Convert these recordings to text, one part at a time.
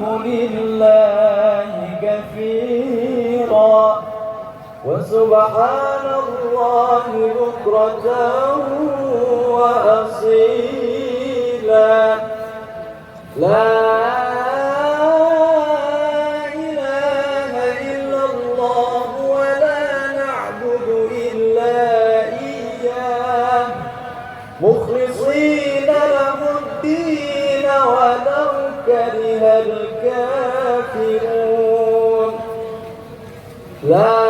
لله كثيرا وسبحان الله بكرة وأصيلا لا إله إلا الله ولا نعبد إلا إياه مخلصين له الدين ولو كره الكافرون لا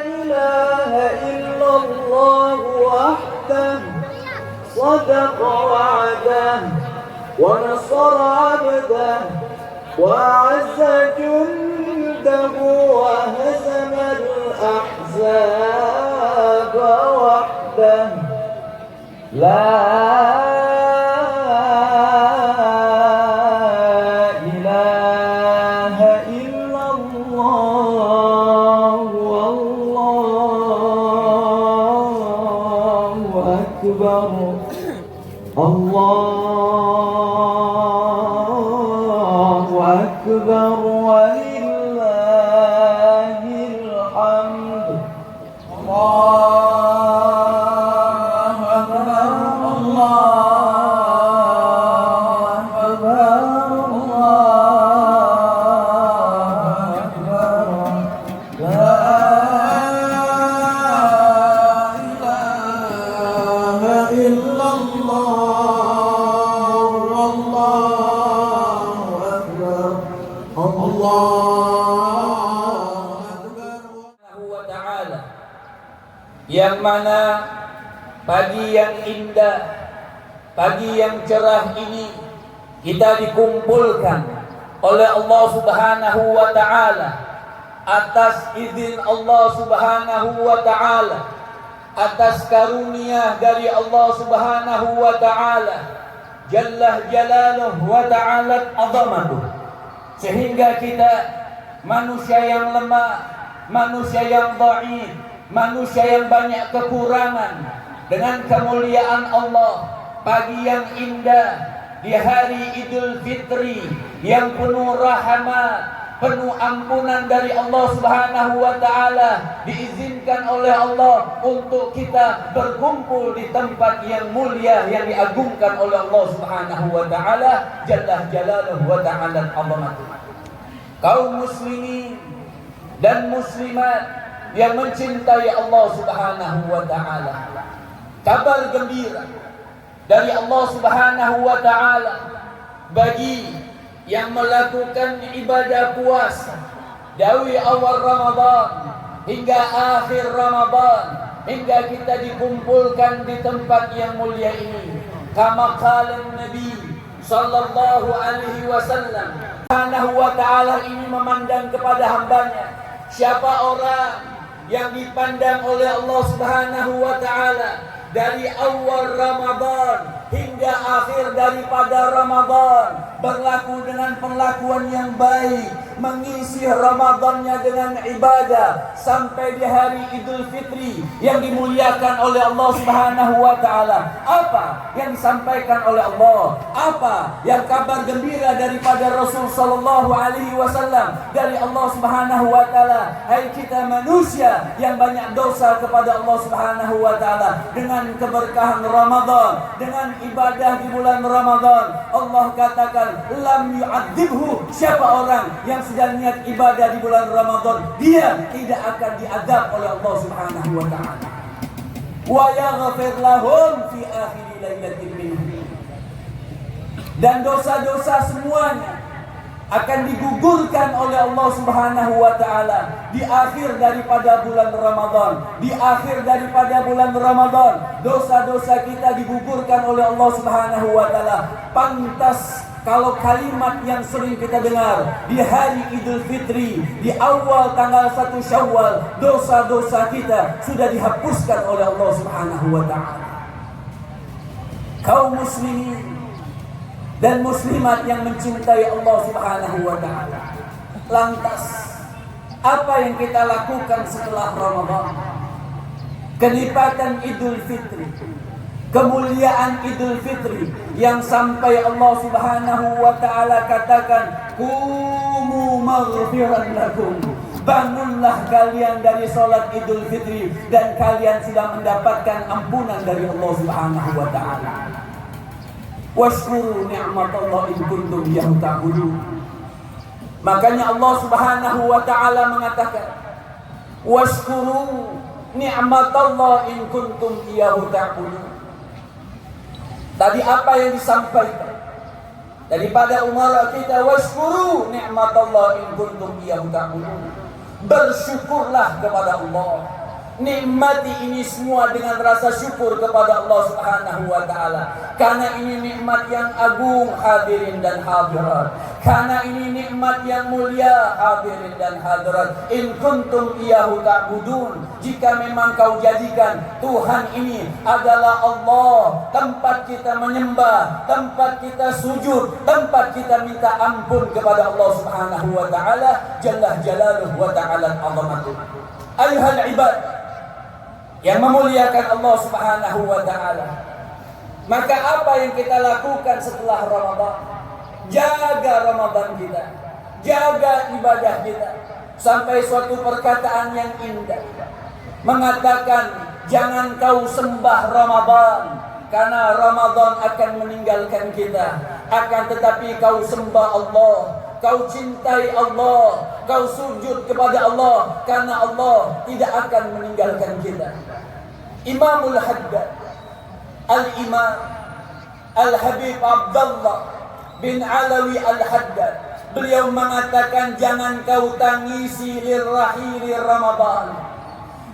إله إلا الله وحده صدق وعده ونصر عبده وأعز جنده وهزم الأحزاب وحده لا إله إلا الله والله أكبر الله أكبر ولله الحمد الله أكبر الله أكبر الله أكبر لا إله إلا الله والله أكبر الله أكبر wa ta'ala, yang mana pagi yang indah, pagi yang cerah ini kita dikumpulkan oleh Allah Subhanahu wa ta'ala atas izin Allah Subhanahu wa ta'ala, atas karunia dari Allah Subhanahu wa ta'ala Jalla jalaluhu wa ta'ala azamatuh, sehingga kita manusia yang lemah, manusia yang dhaif, manusia yang banyak kekurangan, dengan kemuliaan Allah, pagi yang indah di hari Idul Fitri yang penuh rahmat, penuh ampunan dari Allah Subhanahu wa ta'ala, diizinkan oleh Allah untuk kita berkumpul di tempat yang mulia yang diagungkan oleh Allah Subhanahu wa ta'ala Jalla jalaluhu wa ta'ala azamatuh. Kaum muslimin dan muslimat yang mencintai Allah Subhanahu wa ta'ala, kabar gembira dari Allah Subhanahu wa ta'ala bagi yang melakukan ibadah puasa dari awal Ramadan hingga akhir Ramadan, hingga kita dikumpulkan di tempat yang mulia ini. Kama qala Nabi sallallahu alaihi wasallam, Subhanahu wa ta'ala ini memandang kepada hambanya. Siapa orang yang dipandang oleh Allah Subhanahu wa ta'ala dari awal Ramadan hingga akhir daripada Ramadan, berlaku dengan perlakuan yang baik, mengisi Ramadannya dengan ibadah sampai di hari Idul Fitri yang dimuliakan oleh Allah Subhanahu wa ta'ala. Apa yang disampaikan oleh Allah? Apa yang kabar gembira daripada Rasul sallallahu alaihi wasallam dari Allah Subhanahu wa ta'ala? Hai kita manusia yang banyak dosa kepada Allah Subhanahu wa ta'ala, dengan keberkahan Ramadan, dengan ibadah di bulan Ramadan, Allah katakan lam yu'adzibhu, siapa orang yang sedang niat ibadah di bulan Ramadan, dia tidak akan diadab oleh Allah Subhanahu wa ta'ala. Wa yaghfir lahum fi akhir lailatin minhu, dan dosa-dosa semuanya akan digugurkan oleh Allah Subhanahu wa ta'ala di akhir daripada bulan Ramadan. Di akhir daripada bulan Ramadan, dosa-dosa kita digugurkan oleh Allah Subhanahu wa ta'ala. Pantas kalau kalimat yang sering kita dengar di hari Idul Fitri, di awal tanggal 1 Syawal, dosa-dosa kita sudah dihapuskan oleh Allah Subhanahu wa ta'ala. Kaum muslimin dan muslimat yang mencintai Allah Subhanahu wa ta'ala, lantas apa yang kita lakukan setelah Ramadan? Kenikmatan Idul Fitri, kemuliaan Idul Fitri yang sampai Allah Subhanahu wa taala katakan, "Qumu maghfiran lakum." Bangunlah kalian dari salat Idul Fitri dan kalian sudah mendapatkan ampunan dari Allah Subhanahu wa taala. Washkuru ni'matallahi in kuntum iyyahu ta'budun. Makanya Allah Subhanahu wa taala mengatakan, "Washkuru ni'matallahi in kuntum iyyahu ta'budun." Tadi apa yang disampaikan daripada umara kita, washkuru ni'matallahi in kuntum iyyahu ta'budun. Bersyukurlah kepada Allah. Nikmati ini semua dengan rasa syukur kepada Allah Subhanahu wa taala. Karena ini nikmat yang agung, hadirin dan hadirat. Karena ini nikmat yang mulia, hadirin dan hadirat. In kuntum iyyahu ta'budun. Jika memang kau jadikan Tuhan ini adalah Allah, tempat kita menyembah, tempat kita sujud, tempat kita minta ampun kepada Allah Subhanahu wa taala, jalla jalaluhu wa ta'ala azamatuh. Ayuhal ibad yang memuliakan Allah Subhanahu wa taala. Maka apa yang kita lakukan setelah Ramadan? Jaga Ramadan kita, jaga ibadah kita, sampai suatu perkataan yang indah mengatakan, jangan kau sembah Ramadan, karena Ramadan akan meninggalkan kita. Akan tetapi kau sembah Allah, kau cintai Allah, kau sujud kepada Allah, karena Allah tidak akan meninggalkan kita. Imamul Haddad, Al-Imam Al-Habib Abdullah bin Alawi Al-Haddad, beliau mengatakan, jangan kau tangisi lirrahili Ramadan.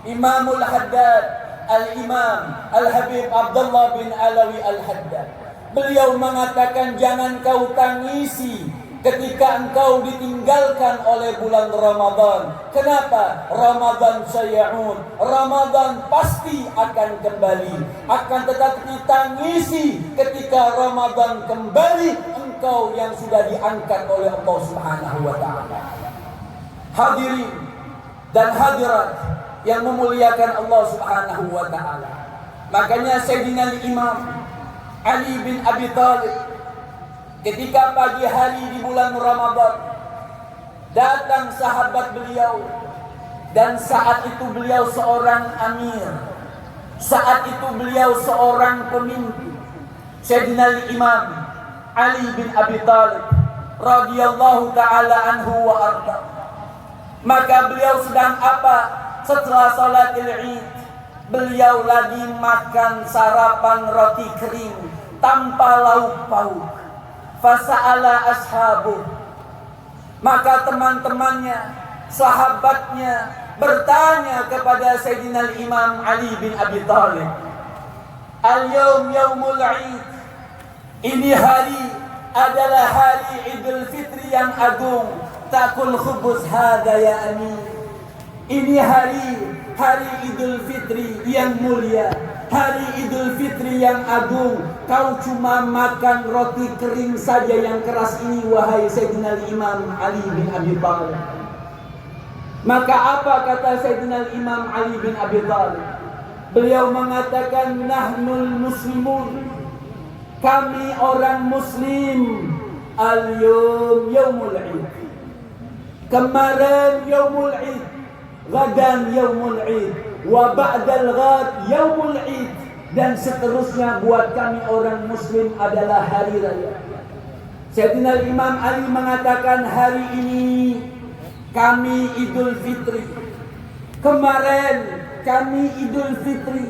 Imamul Haddad, Al-Imam Al-Habib Abdullah bin Alawi Al-Haddad, beliau mengatakan, jangan kau tangisi ketika engkau ditinggalkan oleh bulan Ramadan. Kenapa? Ramadan saya'ud, Ramadan pasti akan kembali. Akan tetapi tangisi ketika Ramadan kembali, engkau yang sudah diangkat oleh Allah Subhanahu wa taala. Hadirin dan hadirat yang memuliakan Allah Subhanahu wa taala. Makanya Sayyidina Imam Ali bin Abi Thalib, ketika pagi hari di bulan Ramadan, datang sahabat beliau, dan saat itu beliau seorang amir, saat itu beliau seorang pemimpin, Sayyidina Imam Ali bin Abi Thalib radhiyallahu taala anhu wa arda. Maka beliau sedang apa? Setelah salat Id, beliau lagi makan sarapan roti kering tanpa lauk pauk. Fasa'ala ashabuh, maka teman-temannya, sahabatnya bertanya kepada Sayyidina Imam Ali bin Abi Thalib, al-yawm yaumul Id, ini hari adalah hari Idul Fitri yang agung. Takul khubuz hadha ya amir, ini hari Idul Fitri yang mulia, hari Idul Fitri yang agung. Kau cuma makan roti kering saja yang keras ini, wahai Sayyidina Imam Ali bin Abi Thalib. Maka apa kata Sayyidina Imam Ali bin Abi Thalib? Beliau mengatakan, nahnul muslimun, kami orang muslim, al-yawm yaumul Id, kemarin yaumul Id, gadan yaumul Id, wa ba'dal ghad yaumul Id, dan seterusnya buat kami orang muslim adalah hari raya. Sayyidina Imam Ali mengatakan, hari ini kami Idul Fitri, kemarin kami Idul Fitri,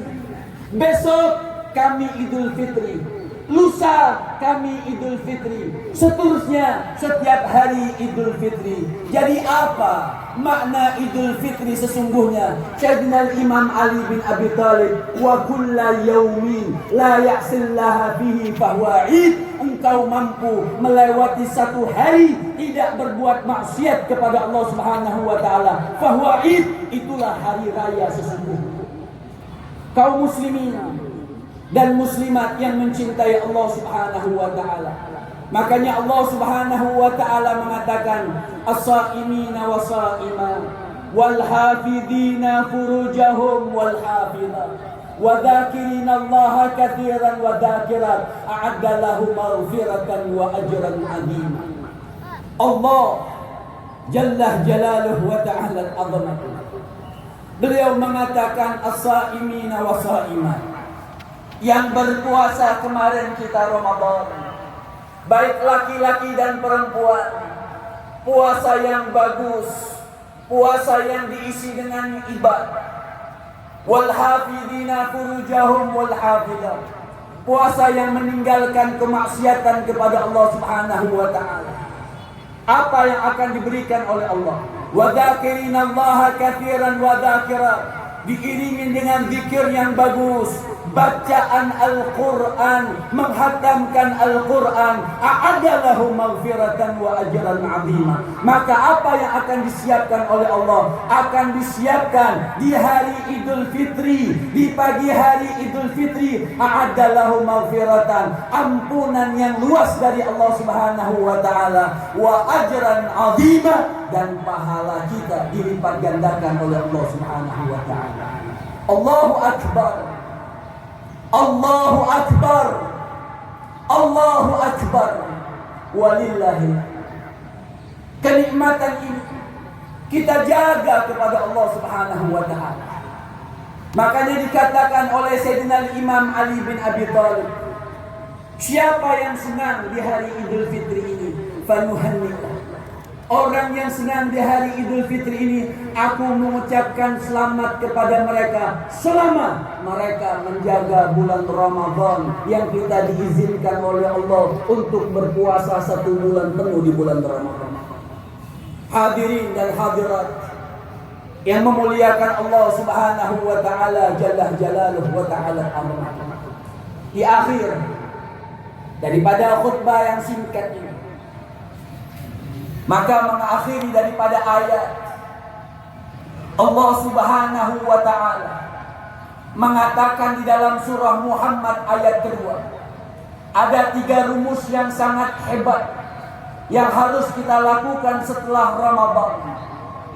besok kami Idul Fitri, lusa kami Idul Fitri, seterusnya setiap hari Idul Fitri. Jadi apa makna Idul Fitri sesungguhnya? Sayyidina Imam Ali bin Abi Thalib, wa kulla yaumin la ya'sillaha fihi fahuwa Id, engkau mampu melewati satu hari tidak berbuat maksiat kepada Allah Subhanahu wa taala, fahuwa Id, itulah hari raya sesungguhnya. Kaum muslimin dan muslimat yang mencintai Allah Subhanahu wa taala, makanya Allah Subhanahu wa taala mengatakan, as-saimina was-saimat wal hafidina furujahum wal hafidhat wa dzakirinallaha katsiran wa dzakirat a'adda lahum maghfiratan wa ajran 'azima. Allah Jalla Jalaluhu wa Ta'ala al-'azamatu. Beliau mengatakan as-saimina wa saimat. Yang berpuasa kemarin kita Ramadan, baik laki-laki dan perempuan, puasa yang bagus, puasa yang diisi dengan ibadah. Wal hafidina furujahum wal hafidat. Puasa yang meninggalkan kemaksiatan kepada Allah Subhanahu wa taala. Apa yang akan diberikan oleh Allah? Wa dzakirinallaha katsiran wa dzakirat. Diiringi dengan zikir yang bagus, bacaan Al-Quran, menghatamkan Al-Quran, a'adda lahum maghfiratan wa ajran 'azima. Maka apa yang akan disiapkan oleh Allah akan disiapkan di hari Idul Fitri, di pagi hari Idul Fitri, a'adda lahum maghfiratan, ampunan yang luas dari Allah Subhanahu wa taala, wa ajran 'azima, dan pahala kita dilipat gandakan oleh Allah Subhanahu wa taala. Allahu Akbar. Allahu Akbar. Allahu Akbar. Walillahil. Kenikmatan ini kita jaga kepada Allah Subhanahu wa taala. Makanya dikatakan oleh Sayyidina Imam Ali bin Abi Thalib, siapa yang senang di hari Idul Fitri ini, fanuhanni'ah. Orang yang senang di hari Idul Fitri ini, aku mengucapkan selamat kepada mereka selama mereka menjaga bulan Ramadan yang kita diizinkan oleh Allah untuk berpuasa 1 bulan penuh di bulan Ramadan. Hadirin dan hadirat yang memuliakan Allah Subhanahu wa taala Jalla Jalaluhu wa ta'ala amrah. Di akhir daripada khutbah yang singkat ini, maka mengakhiri daripada ayat Allah Subhanahu wa ta'ala mengatakan di dalam surah Muhammad ayat kedua, ada 3 rumus yang sangat hebat yang harus kita lakukan setelah Ramadan,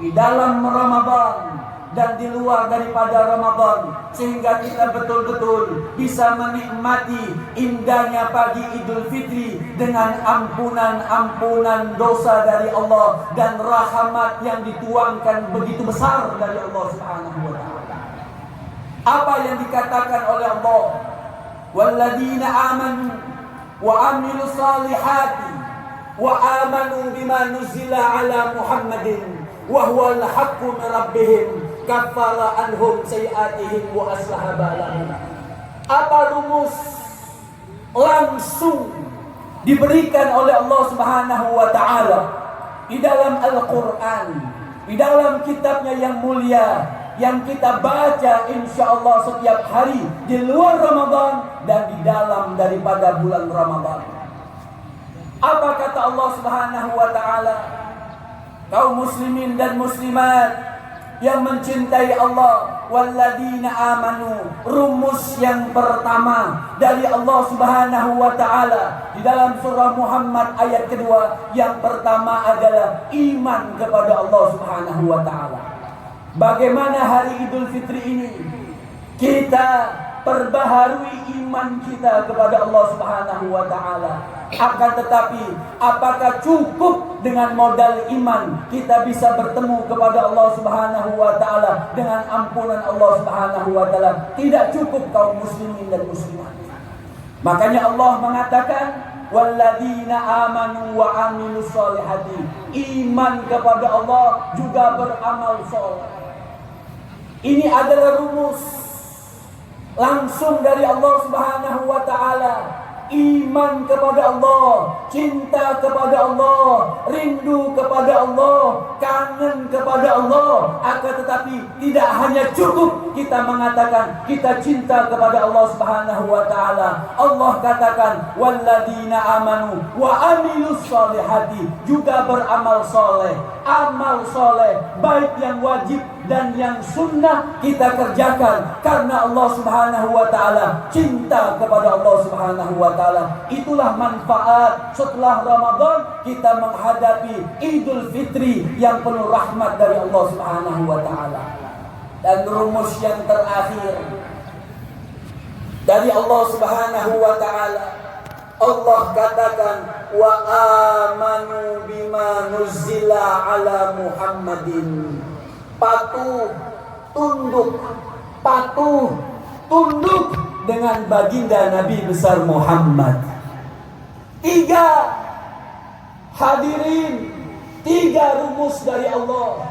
di dalam Ramadan dan di luar daripada Ramadan, sehingga kita betul-betul bisa menikmati indahnya pagi Idul Fitri dengan ampunan dosa dari Allah dan rahmat yang dituangkan begitu besar dari Allah Subhanahu wa taala. Apa yang dikatakan oleh Allah? Walladzina amanu wa amilus salihati wa amanu bima nuzila ala Muhammadin wa huwal haqqu min rabbihim kaffara anhum sayiatihim wa aslaha balahum. Apa rumus langsung diberikan oleh Allah Subhanahu wa taala di dalam Al-Qur'an, di dalam kitabnya yang mulia yang kita baca insyaallah setiap hari di luar Ramadan dan di dalam daripada bulan Ramadan. Apa kata Allah Subhanahu wa taala? Kaum muslimin dan muslimat yang mencintai Allah, walladzina amanu, rumus yang pertama dari Allah Subhanahu wa taala di dalam surah Muhammad ayat kedua, yang pertama adalah iman kepada Allah Subhanahu wa taala. Bagaimana hari Idul Fitri ini kita perbaharui iman kita kepada Allah Subhanahu wa taala. Akan tetapi apakah cukup dengan modal iman kita bisa bertemu kepada Allah Subhanahu wa taala dengan ampunan Allah Subhanahu wa taala? Tidak cukup kaum muslimin dan muslimat. Makanya Allah mengatakan walladzina amanu wa amilus solihati. Iman kepada Allah juga beramal soleh. Ini adalah rumus langsung dari Allah Subhanahu wa taala. Iman kepada Allah, cinta kepada Allah, rindu kepada Allah, kangen kepada Allah. Akan tetapi tidak hanya cukup kita mengatakan kita cinta kepada Allah Subhanahu wa taala. Allah katakan walladzina amanu wa amilus solihati, juga beramal soleh. Amal soleh baik yang wajib dan yang sunnah kita kerjakan karena Allah Subhanahu wa taala, cinta kepada Allah Subhanahu wa taala. Itulah manfaat setelah Ramadan kita menghadapi Idul Fitri yang penuh rahmat dari Allah Subhanahu wa taala. Dan rumus yang terakhir dari Allah Subhanahu wa taala. Allah katakan wa amanu bima nuzila ala Muhammadin. Patuh, tunduk dengan baginda Nabi besar Muhammad. 3 hadirin, 3 rumus dari Allah.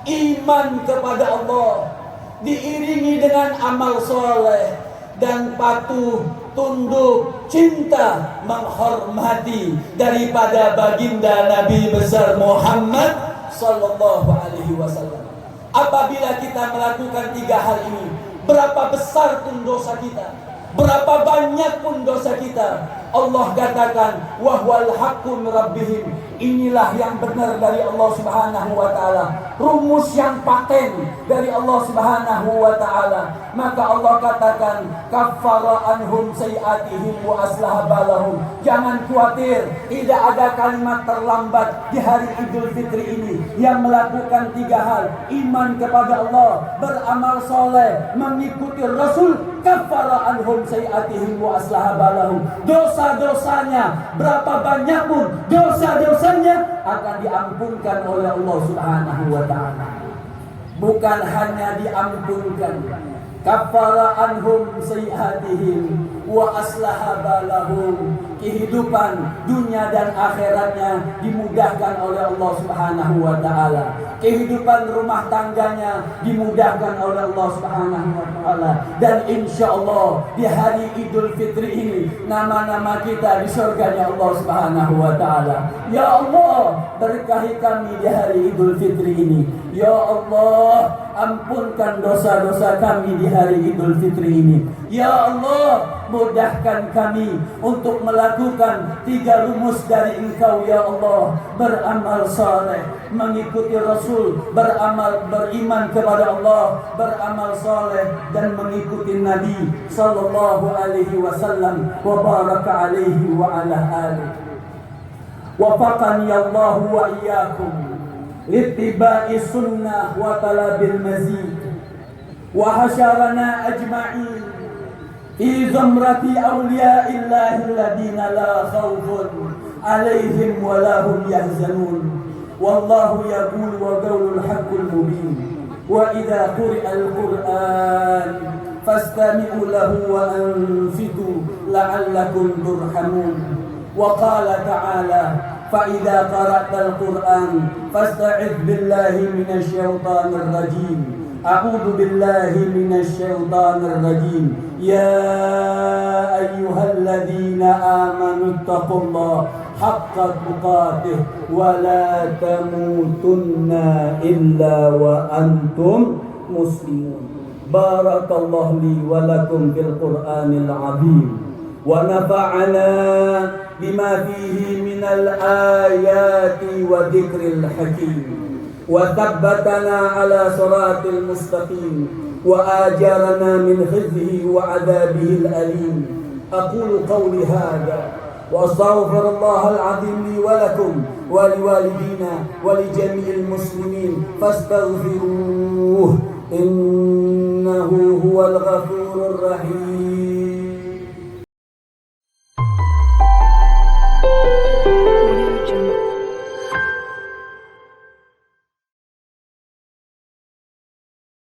Iman kepada Allah diiringi dengan amal soleh dan patuh, tunduk, cinta, menghormati daripada baginda Nabi besar Muhammad sallallahu alaihi wasallam. Apabila kita melakukan 3 hal ini, berapa besar pun dosa kita, berapa banyak pun dosa kita, Allah katakan wahwal haqqu min rabbihim. Inilah yang benar dari Allah Subhanahu wa taala, rumus yang paten dari Allah Subhanahu wa taala. Maka Allah katakan kaffara anhum sayiatihim wa aslaha balahum. Jangan khawatir, tidak ada kalimat terlambat di hari Idul Fitri ini. Yang melakukan 3 hal, iman kepada Allah, beramal soleh, mengikuti Rasul, kaffara anhum sayiatihim wa aslaha balahum. Dosa-dosanya berapa banyak pun, dosa-dosanya akan diampunkan oleh Allah Subhanahu wa taala. Bukan hanya diampunkan, kaffara anhum sayiatihim wa aslaha balahum. Kehidupan dunia dan akhiratnya dimudahkan oleh Allah Subhanahu wa taala. Kehidupan rumah tangganya dimudahkan oleh Allah Subhanahu wa taala. Dan insyaallah di hari Idul Fitri ini nama-nama kita di surganya Allah Subhanahu wa taala. Ya Allah, berkahi kami di hari Idul Fitri ini. Ya Allah, ampunkan dosa-dosa kami di hari Idul Fitri ini. Ya Allah, mudahkan kami untuk melakukan 3 rumus dari Engkau ya Allah. Beramal saleh, mengikuti Rasul, beriman kepada Allah, beramal saleh dan mengikuti Nabi sallallahu alaihi wasallam wa baraka alaihi wa ala alihi. Wafaqani Allah wa iyyakum littiba'i sunnah wa talabil mazid wa hasyarana ajma'in fi zumrati awliya'illahi alladhina la khawfun alaihim wa la hum yahzanun. Wallahu yaqulu wa qawlul haqqul mubin. Wa idza quri'al Qur'an fastami'u lahu wa anfitu la'allakum turhamun. Wa qala ta'ala فإذا قرأت القرآن فاستعذ بالله من الشيطان الرجيم. أعوذ بالله من الشيطان الرجيم. يا أيها الذين آمنوا اتقوا الله حق تقاته ولا تموتن إلا وأنتم مسلمون. بارك الله لي ولكم في القرآن العظيم ونفعنا بما فيه من الآيات وذكر الحكيم وثبتنا على صراط المستقيم وآجرنا من خزيه وعذابه الأليم. أقول قولي هذا وأستغفر الله العظيم لي ولكم ولوالدينا ولجميع المسلمين فاستغفروه إنه هو الغفور الرحيم.